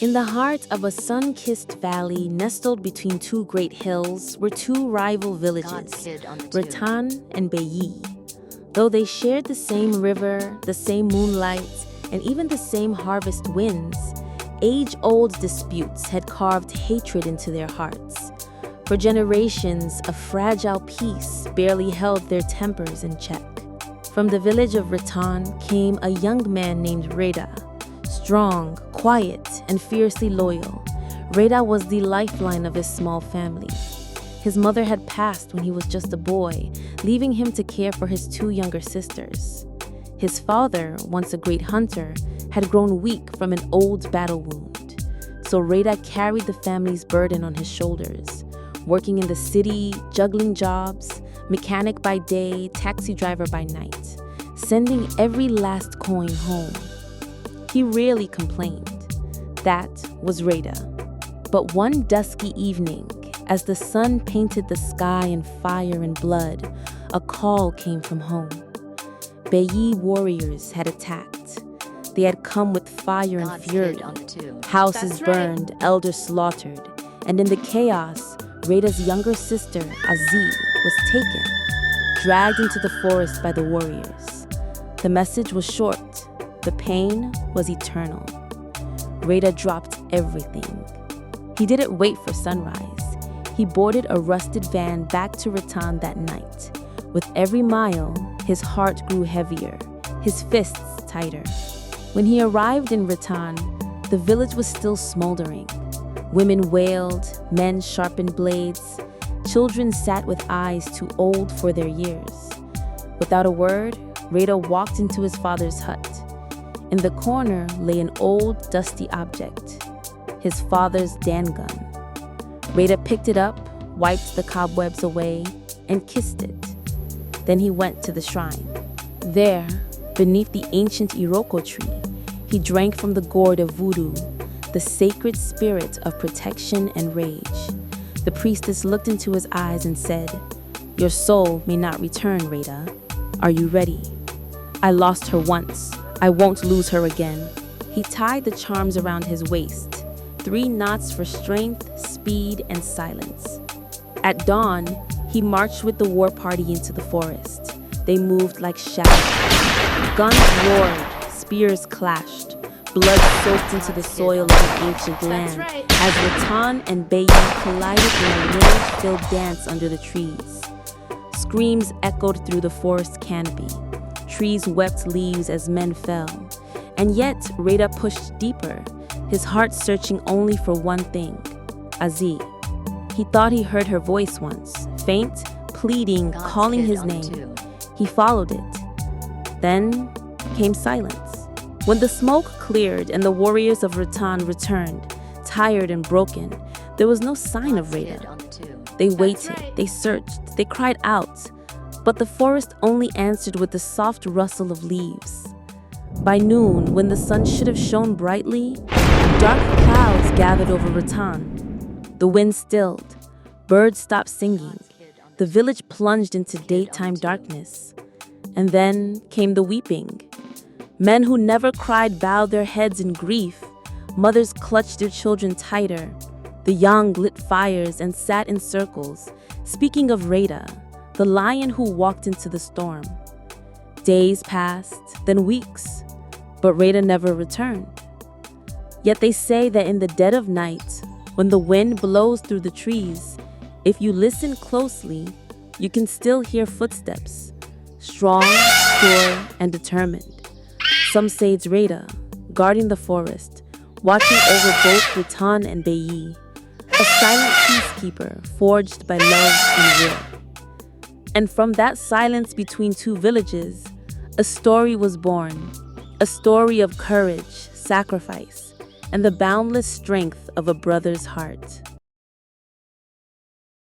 In the heart of a sun-kissed valley nestled between two great hills were two rival villages, Ratan and Bayi. Though they shared the same river, the same moonlight, and even the same harvest winds, age-old disputes had carved hatred into their hearts. For generations, a fragile peace barely held their tempers in check. From the village of Ratan came a young man named Reda. Strong, quiet, and fiercely loyal, Reda was the lifeline of his small family. His mother had passed when he was just a boy, leaving him to care for his two younger sisters. His father, once a great hunter, had grown weak from an old battle wound. So Reda carried the family's burden on his shoulders, working in the city, juggling jobs, mechanic by day, taxi driver by night, sending every last coin home. He rarely complained. That was Reda. But one dusky evening, as the sun painted the sky in fire and blood, a call came from home. Bayi warriors had attacked. They had come with fire and fury. Houses burned, elders slaughtered, and in the chaos, Reda's younger sister, Aziz, was taken, dragged into the forest by the warriors. The message was short. The pain was eternal. Reda dropped everything. He didn't wait for sunrise. He boarded a rusted van back to Ratan that night. With every mile, his heart grew heavier, his fists tighter. When he arrived in Ratan, the village was still smoldering. Women wailed, men sharpened blades, children sat with eyes too old for their years. Without a word, Reda walked into his father's hut. In the corner lay an old, dusty object, his father's Dan gun. Reda picked it up, wiped the cobwebs away, and kissed it. Then he went to the shrine. There, beneath the ancient Iroko tree, he drank from the gourd of voodoo, the sacred spirit of protection and rage. The priestess looked into his eyes and said, "Your soul may not return, Reda. Are you ready? I lost her once. I won't lose her again." He tied the charms around his waist, 3 knots for strength, speed, and silence. At dawn, he marched with the war party into the forest. They moved like shadows. Guns roared, spears clashed, blood soaked into the soil of the ancient land as Ratan and Bayi collided in a rage-filled dance under the trees. Screams echoed through the forest canopy. Trees wept leaves as men fell. And yet, Reda pushed deeper, his heart searching only for one thing, Aziz. He thought he heard her voice once, faint, pleading, calling his name. He followed it. Then came silence. When the smoke cleared and the warriors of Ratan returned, tired and broken, there was no sign of Reda. They waited, they searched, they cried out, but the forest only answered with the soft rustle of leaves. By noon, when the sun should have shone brightly, dark clouds gathered over Ratan. The wind stilled, birds stopped singing, the village plunged into daytime darkness. And then came the weeping. Men who never cried bowed their heads in grief. Mothers clutched their children tighter. The young lit fires and sat in circles, speaking of Reda, the lion who walked into the storm. Days passed, then weeks, but Reda never returned. Yet they say that in the dead of night, when the wind blows through the trees, if you listen closely, you can still hear footsteps, strong, sure, and determined. Some say it's Reda, guarding the forest, watching over both Ratan and Bayi, a silent peacekeeper forged by love and will. And from that silence between two villages, a story was born, a story of courage, sacrifice, and the boundless strength of a brother's heart.